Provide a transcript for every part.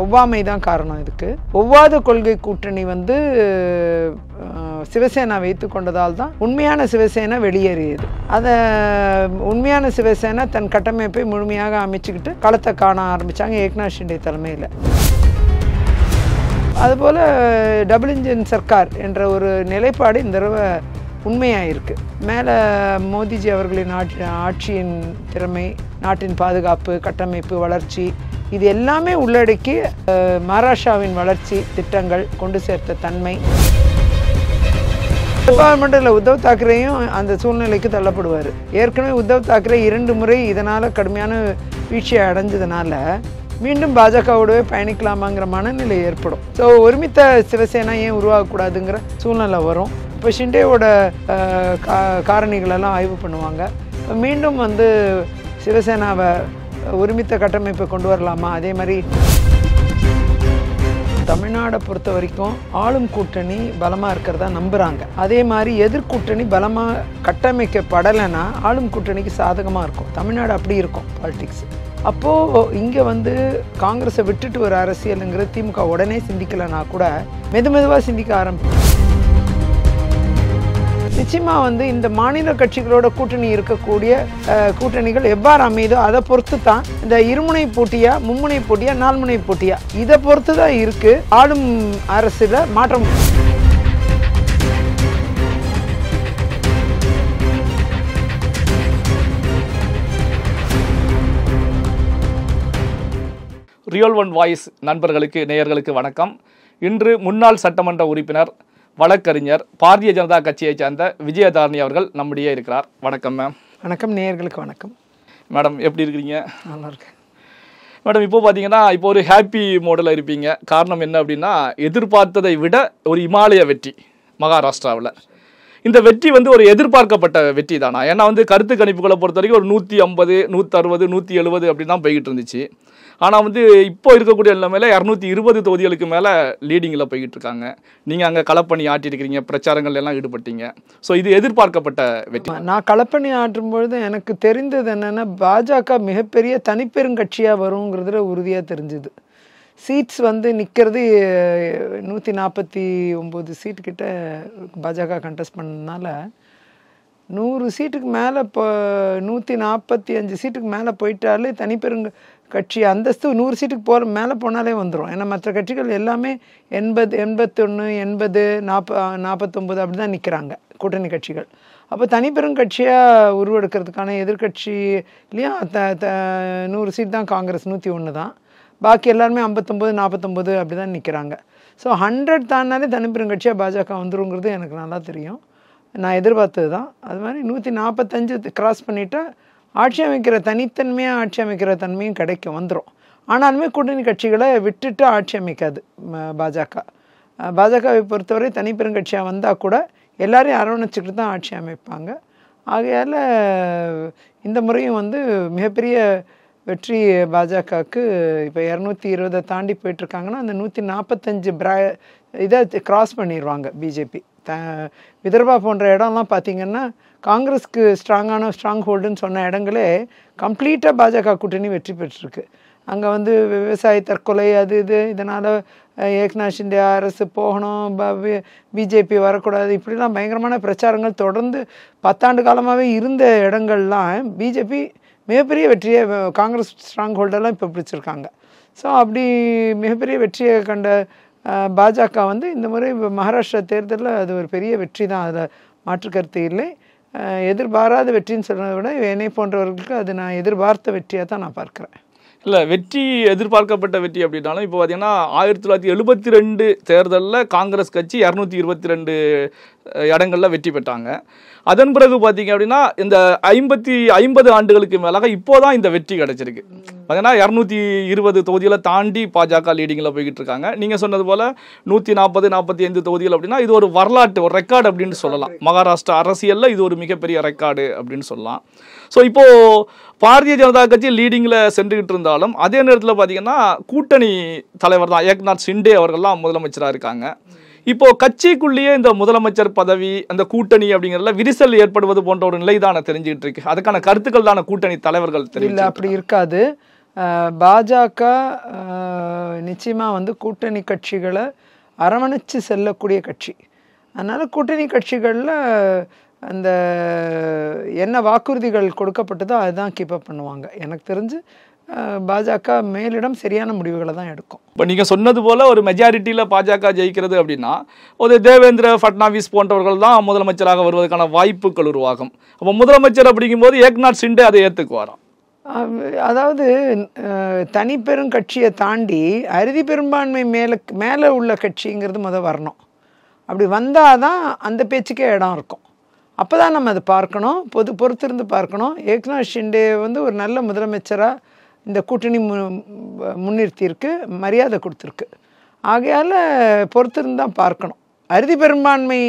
ஒவ்வாமை தான் காரணம். இதுக்கு ஒவ்வாத கொள்கை கூட்டணி வந்து சிவசேனா வைத்து கொண்டதால் தான் உண்மையான சிவசேனா வெளியேறியது. அதை உண்மையான சிவசேனா தன் கட்டமைப்பை முழுமையாக அமைச்சுக்கிட்டு களத்தை காண ஆரம்பித்தாங்க ஏக்நாத் ஷிண்டே தலைமையில். அதுபோல் டபுள் இன்ஜின் சர்க்கார் என்ற ஒரு நிலைப்பாடு இந்த தடவை உண்மையாக இருக்குது. மேலே மோடிஜி அவர்களின் ஆட்சியின் திறமை, நாட்டின் பாதுகாப்பு, கட்டமைப்பு, வளர்ச்சி, இது எல்லாமே உள்ளடக்கி மகாராஷ்டிராவின் வளர்ச்சி திட்டங்கள் கொண்டு சேர்த்த தன்மை. கவர்மெண்ட்டில் உத்தவ் தாக்கரேயும் அந்த சூழ்நிலைக்கு தள்ளப்படுவார். ஏற்கனவே உத்தவ் தாக்கரே 2 முறை இதனால் கடுமையான வீழ்ச்சியை அடைஞ்சதுனால மீண்டும் பாஜகவோடவே பயணிக்கலாமாங்கிற மனநிலை ஏற்படும். ஸோ ஒருமித்த சிவசேனா ஏன் உருவாகக்கூடாதுங்கிற சூழ்நிலை வரும். இப்போ ஷிண்டேவோட காரணிகளெல்லாம் ஆய்வு பண்ணுவாங்க. மீண்டும் வந்து சிவசேனாவை ஒருமித்த கட்டமைப்பை கொண்டு வரலாமா? அதே மாதிரி தமிழ்நாடை பொறுத்த வரைக்கும் ஆளும் கூட்டணி பலமாக இருக்கிறதா நம்புகிறாங்க. அதே மாதிரி எதிர்கூட்டணி பலமாக கட்டமைக்கப்படலைன்னா ஆளும் கூட்டணிக்கு சாதகமாக இருக்கும். தமிழ்நாடு அப்படி இருக்கும் பாலிடிக்ஸ். அப்போது இங்கே வந்து காங்கிரஸை விட்டுட்டு ஒரு அரசியலுங்கிற திமுக உடனே சிந்திக்கலைன்னா கூட மெதுவாக சிந்திக்க ஆரம்பிக்கும். நிச்சயமாக வந்து இந்த மாநில கட்சிகளோட கூட்டணி இருக்கக்கூடிய கூட்டணிகள் எவ்வாறு அமையுதோ அதை பொறுத்து தான் இந்த இருமுனை போட்டியா, மும்முனை போட்டியா, 4 முனை போட்டியா, இதை பொறுத்து தான் இருக்குது ஆளும் அரசில் மாற்றம். ரியல் ஒன் வாய்ஸ் நண்பர்களுக்கு, நேயர்களுக்கு வணக்கம். இன்று முன்னாள் சட்டமன்ற உறுப்பினர், வழக்கறிஞர், பாரதிய ஜனதா கட்சியைச் சேர்ந்த விஜயதாரணி அவர்கள் நம்முடைய இருக்கிறார். வணக்கம் மேம். வணக்கம், நேயர்களுக்கு வணக்கம். மேடம், எப்படி இருக்கிறீங்க? நல்லா இருக்கேன் மேடம். இப்போ பார்த்தீங்கன்னா இப்போ ஒரு ஹாப்பி மோடில் இருப்பீங்க. காரணம் என்ன அப்படின்னா, எதிர்பார்த்ததை விட ஒரு இமாலய வெற்றி மகாராஷ்டிராவில். இந்த வெற்றி வந்து ஒரு எதிர்பார்க்கப்பட்ட வெற்றி தானா? ஏன்னா வந்து கருத்து கணிப்புகளை பொறுத்த வரைக்கும் ஒரு 150, 160, 170 அப்படி தான் போய்கிட்டு இருந்துச்சு. ஆனால் வந்து இப்போ இருக்கக்கூடிய நிலைமையில 220 தொகுதிகளுக்கு மேலே லீடிங்கில் போய்கிட்டு இருக்காங்க. நீங்கள் அங்கே களப்பணி ஆட்டிருக்கிறீங்க, பிரச்சாரங்கள் எல்லாம் ஈடுபட்டீங்க. ஸோ இது எதிர்பார்க்கப்பட்ட வெற்றி. நான் களப்பணி ஆற்றும்பொழுது எனக்கு தெரிந்தது என்னென்னா, பாஜக மிகப்பெரிய தனிப்பெருங்கட்சியாக வருங்கிறதுல உறுதியாக தெரிஞ்சுது. சீட்ஸ் வந்து நிற்கிறது 149 சீட்டுக்கிட்ட பாஜக கண்டெஸ்ட் பண்ணதுனால 100 சீட்டுக்கு மேலே இப்போ 145 சீட்டுக்கு மேலே போயிட்டாலே கட்சி அந்தஸ்து 100 சீட்டுக்கு மேலே போனாலே வந்துடும். ஏன்னா மற்ற கட்சிகள் எல்லாமே 80, 81, 80, 49 அப்படி தான் நிற்கிறாங்க கூட்டணி கட்சிகள். அப்போ தனிப்பெருங்கட்சியாக உருவெடுக்கிறதுக்கான எதிர்கட்சிலையும் 100 சீட் தான் காங்கிரஸ், 101 தான். பாக்கி எல்லாருமே 59, 49 அப்படி தான் நிற்கிறாங்க. ஸோ 100 தானாலே தனிப்பெருங்கட்சியாக பாஜக வந்துருங்கிறது எனக்கு நல்லா தெரியும். நான் எதிர்பார்த்தது தான். அது மாதிரி 145 கிராஸ் பண்ணிவிட்டால் ஆட்சி அமைக்கிற தனித்தன்மையாக ஆட்சி அமைக்கிற தன்மையும் கிடைக்கும், வந்துடும். ஆனாலுமே கூட்டணி கட்சிகளை விட்டுட்டு ஆட்சி அமைக்காது பாஜக. பாஜகவை பொறுத்தவரை தனிப்பெருங்கட்சியாக வந்தால் கூட எல்லாரையும் அரவணைச்சிக்கிட்டு தான் ஆட்சி அமைப்பாங்க. ஆகையால் இந்த முறையும் வந்து மிகப்பெரிய வெற்றி பாஜகவுக்கு. இப்போ 220 தாண்டி போயிட்டுருக்காங்கன்னா அந்த 145 இதை கிராஸ் பண்ணிடுவாங்க பிஜேபி. விதர்பா போன்ற இடம்லாம் பார்த்திங்கன்னா காங்கிரஸ்க்கு ஸ்ட்ராங் ஹோல்டுன்னு சொன்ன இடங்களே கம்ப்ளீட்டாக பாஜக கூட்டணி வெற்றி பெற்றிருக்கு. அங்கே வந்து விவசாய தற்கொலை அது இதனால் ஏக்நாத் ஷிண்டே அரசு போகணும், பிஜேபி வரக்கூடாது, இப்படிலாம் பயங்கரமான பிரச்சாரங்கள் தொடர்ந்து 10 ஆண்டு காலமாகவே இருந்த இடங்கள்லாம் பிஜேபி மிகப்பெரிய வெற்றியை, காங்கிரஸ் ஸ்ட்ராங் ஹோல்டெல்லாம் இப்போ பிடிச்சிருக்காங்க. ஸோ அப்படி மிகப்பெரிய வெற்றியை கண்ட பாஜக வந்து இந்த முறை மகாராஷ்டிரா தேர்தலில் அது ஒரு பெரிய வெற்றி தான், அதில் மாற்றுக்கருத்து இல்லை. எதிர்பாராத வெற்றின்னு சொல்கிறத விட என்னை போன்றவர்களுக்கு அது நான் எதிர்பார்த்த வெற்றியாக தான் நான் பார்க்குறேன். இல்லை, வெற்றி எதிர்பார்க்கப்பட்ட வெற்றி அப்படின்னாலும் இப்போ பார்த்தீங்கன்னா 1972 தேர்தலில் காங்கிரஸ் கட்சி 222 இடங்களில் வெற்றி பெற்றாங்க. அதன் பிறகு பார்த்தீங்க அப்படின்னா இந்த 50 ஆண்டுகளுக்கு மேலாக இப்போதான் இந்த வெற்றி கிடைச்சிருக்கு. பார்த்தீங்கன்னா 220 தொகுதிகளை தாண்டி பாஜக லீடிங்கில் போய்கிட்டு இருக்காங்க. நீங்கள் சொன்னது போல் 140, 45 தொகுதிகள் அப்படின்னா இது ஒரு வரலாற்று, ஒரு ரெக்கார்டு அப்படின்னு சொல்லலாம். மகாராஷ்டிரா அரசியலில் இது ஒரு மிகப்பெரிய ரெக்கார்டு அப்படின்னு சொல்லலாம். ஸோ இப்போது பாரதிய ஜனதா கட்சி லீடிங்கில் சென்றுக்கிட்டு இருந்தாலும் அதே நேரத்தில் பார்த்தீங்கன்னா கூட்டணி தலைவர் தான் ஏக்நாத் ஷிண்டே அவர்கள்லாம் முதலமைச்சராக இருக்காங்க. இப்போ கட்சிக்குள்ளேயே இந்த முதலமைச்சர் பதவி, அந்த கூட்டணி அப்படிங்கிறதுல விரிசல் ஏற்படுவது போன்ற ஒரு நிலை தானே தெரிஞ்சுக்கிட்டு இருக்கு. அதுக்கான கருத்துக்கள் தானே கூட்டணி தலைவர்கள் இல்லை, அப்படி இருக்காது. பாஜக நிச்சயமாக வந்து கூட்டணி கட்சிகளை அரவணைச்சு செல்லக்கூடிய கட்சி. அதனால் கூட்டணி கட்சிகளில் அந்த என்ன வாக்குறுதிகள் கொடுக்கப்பட்டதோ அதுதான் கீப்பப் பண்ணுவாங்க. எனக்கு தெரிஞ்சு பாஜக மேலிடம் சரியான முடிவுகளை தான் எடுக்கும். இப்போ நீங்கள் சொன்னது போல் ஒரு மெஜாரிட்டியில் பாஜக ஜெயிக்கிறது அப்படின்னா ஒரு தேவேந்திர ஃபட்னாவிஸ் போன்றவர்கள் தான் முதலமைச்சராக வருவதற்கான வாய்ப்புகள் உருவாகும். அப்போ முதலமைச்சர் அப்படிங்கும்போது ஏக்நாத் ஷிண்டே அதை ஏற்றுக்குவாராம். அதாவது தனிப்பெரும் கட்சியை தாண்டி அறுதி பெரும்பான்மை மேலே உள்ள கட்சிங்கிறது வரணும். அப்படி வந்தால் தான் அந்த பேச்சுக்கே இடம் இருக்கும். அப்போ தான் நம்ம அதை பார்க்கணும், பொறுத்திருந்து பார்க்கணும். ஏக்நாத் ஷிண்டே வந்து ஒரு நல்ல முதலமைச்சராக இந்த கூட்டணி முன்னிறுத்தியிருக்கு, மரியாதை கொடுத்துருக்கு. ஆகையால் பொறுத்திருந்து தான் பார்க்கணும். அறுதி பெரும்பான்மை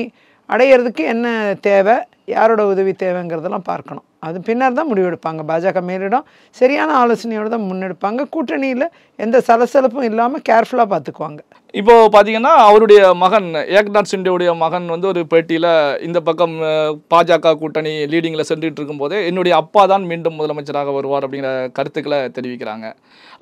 அடையிறதுக்கு என்ன தேவை, யாரோட உதவி தேவைங்கிறதெல்லாம் பார்க்கணும். அது பின்னர் தான் முடிவெடுப்பாங்க. பாஜக மேலிடம் சரியான ஆலோசனையோடு தான் முன்னெடுப்பாங்க. கூட்டணியில் எந்த சலசலப்பும் இல்லாமல் கேர்ஃபுல்லாக பார்த்துக்குவாங்க. இப்போ பார்த்தீங்கன்னா அவருடைய மகன் ஏக்நாத் ஷிண்டேவுடைய மகன் வந்து ஒரு பேட்டியில் இந்த பக்கம் பாஜக கூட்டணி லீடிங்கில் சென்றுட்டு இருக்கும்போதே என்னுடைய அப்பா தான் மீண்டும் முதலமைச்சராக வருவார் அப்படிங்கிற கருத்துக்களை தெரிவிக்கிறாங்க.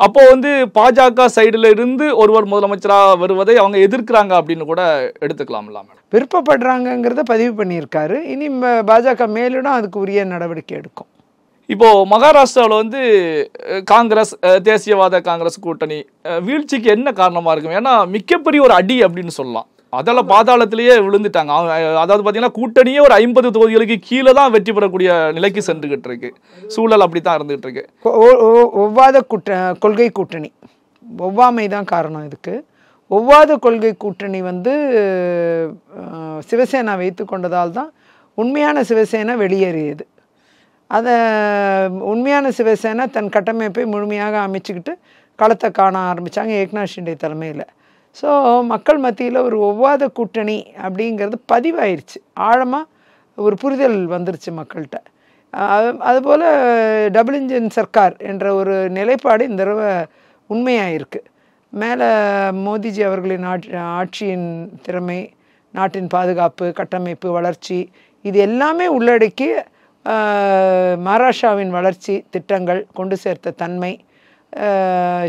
அப்போ வந்து பாஜக சைடில் இருந்து ஒருவர் முதலமைச்சராக வருவதை அவங்க எதிர்க்கிறாங்க அப்படின்னு கூட எடுத்துக்கலாம்ல மேடம்? விருப்பப்படுறாங்கங்கிறத பதிவு பண்ணியிருக்காரு. இனி பாஜக மேலிடம் அதுக்கு உரிய நடவடிக்கை எடுக்கும். இப்போ மகாராஷ்டிராவில் வந்து காங்கிரஸ், தேசியவாத காங்கிரஸ் கூட்டணி வீழ்ச்சிக்கு என்ன காரணமாக இருக்கும்? ஏன்னா மிகப்பெரிய ஒரு அடி அப்படின்னு சொல்லலாம். அதெல்லாம் பாதாளத்திலேயே விழுந்துட்டாங்க. அதாவது பார்த்தீங்கன்னா கூட்டணியே ஒரு 50 தொகுதிகளுக்கு கீழே தான் வெற்றி பெறக்கூடிய நிலைக்கு சென்றுகிட்டு இருக்கு. சூழல் அப்படி தான் இருந்துகிட்டு இருக்கு. ஒவ்வாத கொள்கை கூட்டணி, ஒவ்வாமை தான் காரணம் இதுக்கு. ஒவ்வாத கொள்கை கூட்டணி வந்து சிவசேனா வைத்து கொண்டதால் தான் உண்மையான சிவசேனா வெளியேறியது. அதை உண்மையான சிவசேனா தன் கட்டமைப்பை முழுமையாக அமைச்சுக்கிட்டு களத்தை காண ஆரம்பித்தாங்க ஏக்நாத் ஷிண்டே தலைமையில். ஸோ மக்கள் மத்தியில் ஒரு ஒவ்வாத கூட்டணி அப்படிங்கிறது பதிவாயிருச்சு, ஆழமாக ஒரு புரிதல் வந்துருச்சு மக்கள்கிட்ட. அதுபோல் டபுள் இன்ஜின் சர்க்கார் என்ற ஒரு நிலைப்பாடு இந்த தடவை உண்மையாயிருக்கு. மேலே மோடிஜி அவர்களின் ஆட்சியின் திறமை, நாட்டின் பாதுகாப்பு, கட்டமைப்பு, வளர்ச்சி, இது எல்லாமே உள்ளடக்கி மகாராஷ்டிராவின் வளர்ச்சி திட்டங்கள், கொண்டு சேர்த்த தன்மை,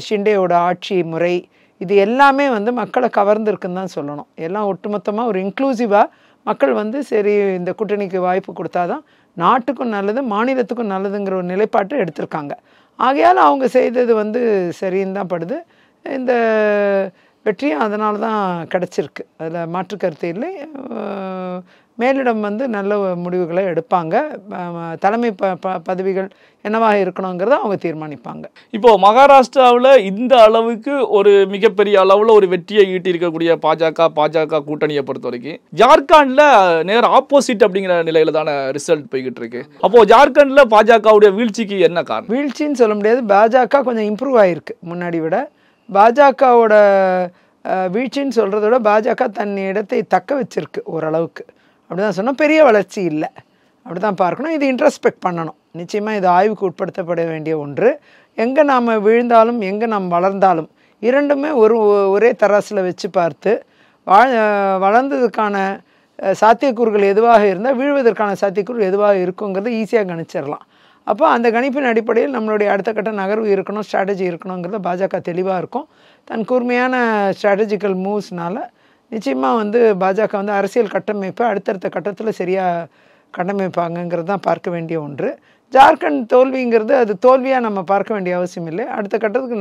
ஷிண்டேயோட ஆட்சி முறை, இது எல்லாமே வந்து மக்களை கவர்ந்துருக்குன்னு தான் சொல்லணும். எல்லாம் ஒட்டுமொத்தமாக ஒரு இன்க்ளூசிவாக மக்கள் வந்து சரி இந்த கூட்டணிக்கு வாய்ப்பு கொடுத்தா தான் நாட்டுக்கும் நல்லது, மாநிலத்துக்கும் நல்லதுங்கிற ஒரு நிலைப்பாட்டை எடுத்திருக்காங்க. ஆகையால் அவங்க செய்தது வந்து சரின்னு தான் படுது. இந்த வெற்றியும் அதனால தான் கிடச்சிருக்கு, அதில் மாற்று கருத்து இல்லை. மேலிடம் வந்து நல்ல முடிவுகளை எடுப்பாங்க. தலைமை பதவிகள் என்னவாக இருக்கணுங்கிறத அவங்க தீர்மானிப்பாங்க. இப்போ மகாராஷ்டிராவில் இந்த அளவுக்கு ஒரு மிகப்பெரிய அளவில் ஒரு வெற்றியை ஈட்டி இருக்கக்கூடிய பாஜக கூட்டணியை பொறுத்த வரைக்கும் ஜார்க்கண்டில் நேர் ஆப்போசிட் அப்படிங்கிற நிலையில தானே ரிசல்ட் போய்கிட்டு இருக்கு. அப்போ ஜார்க்கண்டில் பாஜகவுடைய வீழ்ச்சிக்கு என்ன காரணம்? வீழ்ச்சின்னு சொல்ல முடியாது. பாஜக கொஞ்சம் இம்ப்ரூவ் ஆகிருக்கு முன்னாடி விட. பாஜகவோட வீழ்ச்சின்னு சொல்கிறத விட பாஜக தன் இடத்தை தக்க வச்சிருக்கு ஓரளவுக்கு. அப்படி தான் சொன்னால் பெரிய வளர்ச்சி இல்லை, அப்படி தான் பார்க்கணும். இது இன்ட்ரஸ்பெக்ட் பண்ணணும். நிச்சயமாக இது ஆய்வுக்கு உட்படுத்தப்பட வேண்டிய ஒன்று. எங்கே நாம் விழுந்தாலும் எங்கே நாம் வளர்ந்தாலும் இரண்டுமே ஒரே தராசில் வச்சு பார்த்து வளர்ந்ததுக்கான சாத்தியக்கூறுகள் எதுவாக இருந்தால் வீழ்வதற்கான சாத்தியக்கூறுகள் எதுவாக இருக்குங்கிறத ஈஸியாக கணிச்சிடலாம். அப்போ அந்த கணிப்பின் அடிப்படையில் நம்மளுடைய அடுத்த கட்ட நகர்வு இருக்கணும், ஸ்ட்ராட்டஜி இருக்கணுங்கிறத பாஜக தெளிவாக இருக்கும். தன் கூர்மையான ஸ்ட்ராட்டஜிக்கல் மூவ்ஸ்னால நிச்சயமாக வந்து பாஜக வந்து அரசியல் கட்டமைப்பை அடுத்தடுத்த கட்டத்தில் சரியாக கட்டமைப்பாங்கங்கிறது தான் பார்க்க வேண்டிய ஒன்று. ஜார்க்கண்ட் தோல்விங்கிறது அது தோல்வியாக நம்ம பார்க்க வேண்டிய அவசியம் இல்லை. அடுத்த கட்டத்துக்கு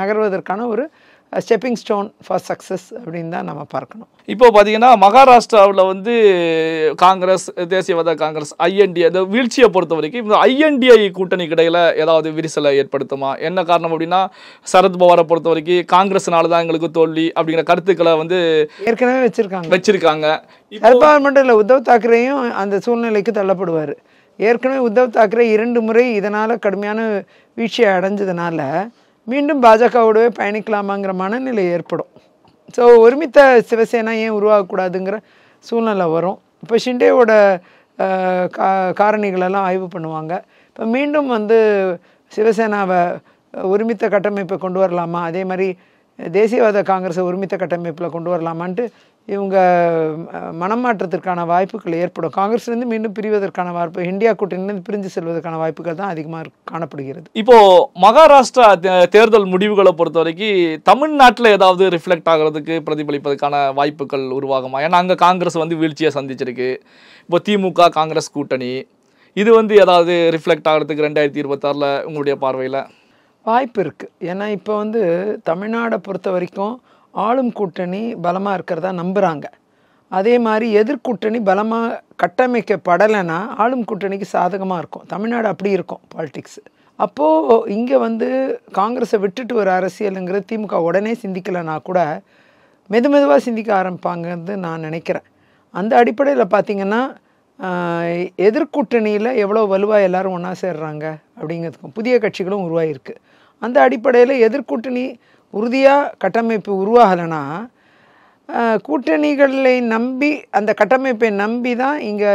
நகர்வதற்கான ஒரு ஸ்டெப்பிங் ஸ்டோன் ஃபார் சக்ஸஸ் அப்படின்னு தான் நம்ம பார்க்கணும். இப்போ பார்த்தீங்கன்னா மகாராஷ்டிராவில் வந்து காங்கிரஸ், தேசியவாத காங்கிரஸ், ஐஎன்டிஏ இந்த வீழ்ச்சியை பொறுத்த வரைக்கும் இந்த ஐஎன்டிஐ கூட்டணிக்கு இடையில் ஏதாவது விரிசலை ஏற்படுத்துமா? என்ன காரணம் அப்படின்னா சரத்பவாரை பொறுத்த வரைக்கும் காங்கிரஸ்னால தான் எங்களுக்கு தோல்வி அப்படிங்கிற கருத்துக்களை வந்து ஏற்கனவே வச்சிருக்காங்க. சரத்பவார் மட்டும் இல்லை, உத்தவ் தாக்கரேயும் அந்த சூழ்நிலைக்கு தள்ளப்படுவார். ஏற்கனவே உத்தவ் தாக்கரே 2 முறை இதனால் கடுமையான வீழ்ச்சியை அடைஞ்சதுனால மீண்டும் பாஜகவோடவே பயணிக்கலாமாங்கிற மனநிலை ஏற்படும். ஸோ ஒருமித்த சிவசேனா ஏன் உருவாகக்கூடாதுங்கிற சூழ்நிலை வரும். இப்போ ஷிண்டேவோட காரணிகளெல்லாம் ஆய்வு பண்ணுவாங்க. இப்போ மீண்டும் வந்து சிவசேனாவை ஒருமித்த கட்டமைப்பை கொண்டு வரலாமா, அதே மாதிரி தேசியவாத காங்கிரஸை ஒருமித்த கட்டமைப்பில் கொண்டு வரலாமான்ட்டு இவங்க மனமாற்றத்திற்கான வாய்ப்புகள் ஏற்படும். காங்கிரஸ்லேருந்து மீண்டும் பிரிவதற்கான வாய்ப்பு, இந்தியா கூட்டணியிலேருந்து பிரிஞ்சு செல்வதற்கான வாய்ப்புகள் தான் அதிகமாக காணப்படுகிறது. இப்போ மகாராஷ்டிரா தேர்தல் முடிவுகளை பொறுத்த வரைக்கும் தமிழ்நாட்டில் ஏதாவது ரிஃப்ளெக்ட் ஆகிறதுக்கு பிரதிபலிப்பதற்கான வாய்ப்புகள் உருவாகுமா? ஏன்னா அங்கே காங்கிரஸ் வந்து வீழ்ச்சியை சந்திச்சிருக்கு. இப்போ திமுக காங்கிரஸ் கூட்டணி இது வந்து ஏதாவது ரிஃப்ளெக்ட் ஆகிறதுக்கு 2026 உங்களுடைய பார்வையில் வாய்ப்பு இருக்குது. ஏன்னா இப்போ வந்து தமிழ்நாடை பொறுத்த வரைக்கும் ஆளும் கூட்டணி பலமாக இருக்கிறதா நம்புகிறாங்க. அதே மாதிரி எதிர்கூட்டணி பலமாக கட்டமைக்கப்படலைன்னா ஆளும் கூட்டணிக்கு சாதகமாக இருக்கும். தமிழ்நாடு அப்படி இருக்கும் பாலிடிக்ஸ். அப்போது இங்கே வந்து காங்கிரஸை விட்டுட்டு ஒரு அரசியலுங்கிறது திமுக உடனே சிந்திக்கலைன்னா கூட மெதுவாக சிந்திக்க ஆரம்பிப்பாங்கன்னு நான் நினைக்கிறேன். அந்த அடிப்படையில் பார்த்திங்கன்னா எதிர்கூட்டணியில் எவ்வளோ வலுவாக எல்லோரும் ஒன்றா சேர்றாங்க அப்படிங்கிறதுக்கும் புதிய கட்சிகளும் உருவாகிருக்கு. அந்த அடிப்படையில் எதிர்கூட்டணி உறுதியாக கட்டமைப்பு உருவாகலைன்னா கூட்டணிகளை நம்பி அந்த கட்டமைப்பை நம்பி தான் இங்கே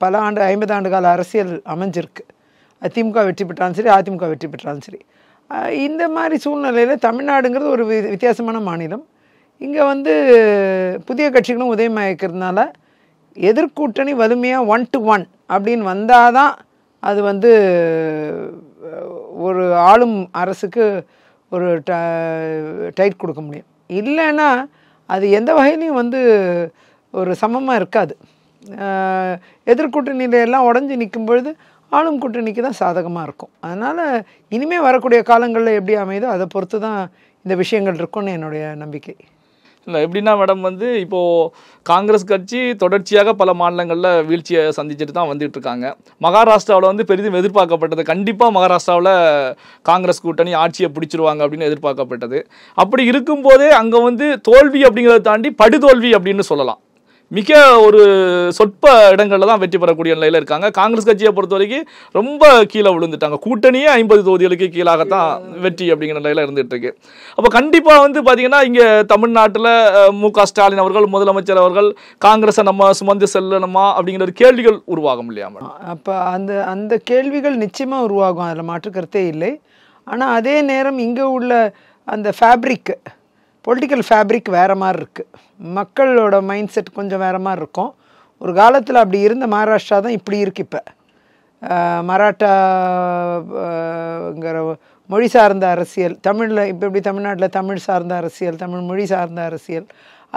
பல ஆண்டு 50 ஆண்டு கால அரசியல் அமைஞ்சிருக்கு. திமுக வெற்றி பெற்றாலும் சரி, அதிமுக வெற்றி பெற்றாலும் சரி. இந்த மாதிரி சூழ்நிலையில் தமிழ்நாடுங்கிறது ஒரு வித்தியாசமான மாநிலம். இங்கே வந்து புதிய கட்சிகளும் உதயமாயிருக்கிறதுனால எதிர்கூட்டணி வலிமையாக 1-to-1 அப்படின்னு வந்தால் தான் அது வந்து ஒரு ஆளும் அரசுக்கு ஒரு டைட் கொடுக்க முடியும். இல்லைன்னா அது எந்த வகையிலையும் வந்து ஒரு சமமாக இருக்காது. எதிர்கூட்டணியில எல்லாம் உடஞ்சி நிற்கும் பொழுது ஆளும் கூட்டணிக்கு தான் சாதகமாக இருக்கும். அதனால் இனிமேல் வரக்கூடிய காலங்களில் எப்படி அமையுதோ அதை பொறுத்து தான் இந்த விஷயங்கள் இருக்கும்னு என்னுடைய நம்பிக்கை. இல்லை எப்படின்னா மேடம் வந்து இப்போது காங்கிரஸ் கட்சி தொடர்ச்சியாக பல மாநிலங்களில் வீழ்ச்சியை சந்திச்சுட்டு தான் வந்துட்டு இருக்காங்க. மகாராஷ்டிராவில் வந்து பெரிதும் எதிர்பார்க்கப்பட்டது கண்டிப்பாக மகாராஷ்டிராவில் காங்கிரஸ் கூட்டணி ஆட்சியை பிடிச்சிருவாங்க அப்படின்னு எதிர்பார்க்கப்பட்டது. அப்படி இருக்கும்போதே அங்கே வந்து தோல்வி அப்படிங்கிறத தாண்டி படுதோல்வி அப்படின்னு சொல்லலாம். மிக ஒரு சொற்ப இடங்களில் தான் வெற்றி பெறக்கூடிய நிலையில் இருக்காங்க. காங்கிரஸ் கட்சியை பொறுத்த வரைக்கும் ரொம்ப கீழே விழுந்துட்டாங்க. கூட்டணியே 50 தொகுதிகளுக்கு கீழாகத்தான் வெற்றி அப்படிங்கிற நிலையில் இருந்துகிட்டு இருக்கு. அப்போ கண்டிப்பாக வந்து பார்த்தீங்கன்னா இங்கே தமிழ்நாட்டில் மு.க. ஸ்டாலின் அவர்கள் முதலமைச்சர் அவர்கள் காங்கிரஸை நம்ம சுமந்து செல்லணுமா அப்படிங்கிற ஒரு கேள்விகள் உருவாகும் இல்லையா மேடம்? அப்போ அந்த கேள்விகள் நிச்சயமாக உருவாகும், அதில் மாற்றுக்கருத்தே இல்லை. ஆனால் அதே நேரம் இங்கே உள்ள அந்த பொலிட்டிக்கல் ஃபேப்ரிக் வேறு மாதிரி இருக்குது. மக்களோட மைண்ட் செட் கொஞ்சம் வேறு மாதிரி இருக்கும். ஒரு காலத்தில் அப்படி இருந்த மகாராஷ்டிரா தான் இப்படி இருக்குது. இப்போ மராட்டாங்கிற மொழி சார்ந்த அரசியல், தமிழில் இப்போ எப்படி தமிழ்நாட்டில் தமிழ் சார்ந்த அரசியல், தமிழ் மொழி சார்ந்த அரசியல்,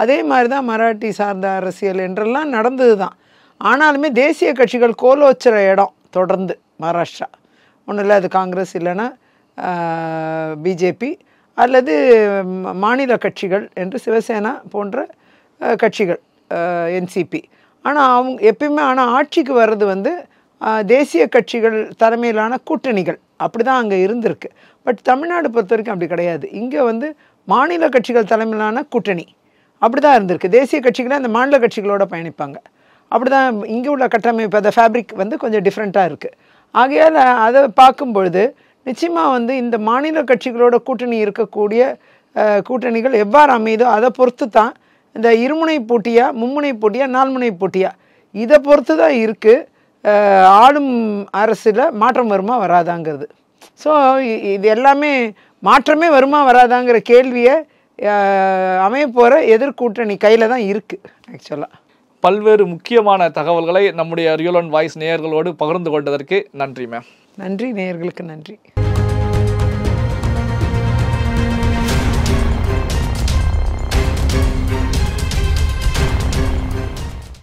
அதே மாதிரி தான் மராட்டி சார்ந்த அரசியல் என்றெல்லாம் நடந்தது தான். ஆனாலுமே தேசிய கட்சிகள் கோலோச்சுற இடம் தொடர்ந்து மகாராஷ்டிரா. ஒன்றும் இல்லை, அது காங்கிரஸ் இல்லைன்னா பிஜேபி அல்லது மாநில கட்சிகள் என்று சிவசேனா போன்ற கட்சிகள், என்சிபி. ஆனால் எப்பயுமே ஆட்சிக்கு வர்றது வந்து தேசிய கட்சிகள் தலைமையிலான கூட்டணிகள் அப்படி தான் அங்கே இருந்திருக்கு. பட் தமிழ்நாடு பொறுத்த வரைக்கும் அப்படி கிடையாது. இங்கே வந்து மாநில கட்சிகள் தலைமையிலான கூட்டணி அப்படி தான் இருந்திருக்கு. தேசிய கட்சிகளை அந்த மாநில கட்சிகளோடு பயணிப்பாங்க. அப்படி தான் இங்கே உள்ள கட்டமைப்பு, அந்த ஃபேப்ரிக் வந்து கொஞ்சம் டிஃப்ரெண்ட்டாக இருக்குது. ஆகையால் அதை பார்க்கும்பொழுது நிச்சயமாக வந்து இந்த மாநில கட்சிகளோட கூட்டணி இருக்கக்கூடிய கூட்டணிகள் எவ்வாறு அமையுதோ அதை பொறுத்து தான் இந்த இருமுனை போட்டியா, மும்முனை போட்டியா, நால்முனை போட்டியா, இதை பொறுத்து தான் இருக்குது ஆளும் அரசில் மாற்றம் வருமா வராதாங்கிறது. ஸோ இது எல்லாமே மாற்றமே வருமா வராதாங்கிற கேள்வியை அமைய போகிற எதிர்கூட்டணி கையில் தான் இருக்குது. ஆக்சுவலாக பல்வேறு முக்கியமான தகவல்களை நம்முடைய ரியல் ஒன் வாய்ஸ் நேயர்களோடு பகிர்ந்து கொண்டதற்கு நன்றி மேம். நன்றி, நேயர்களுக்கு நன்றி.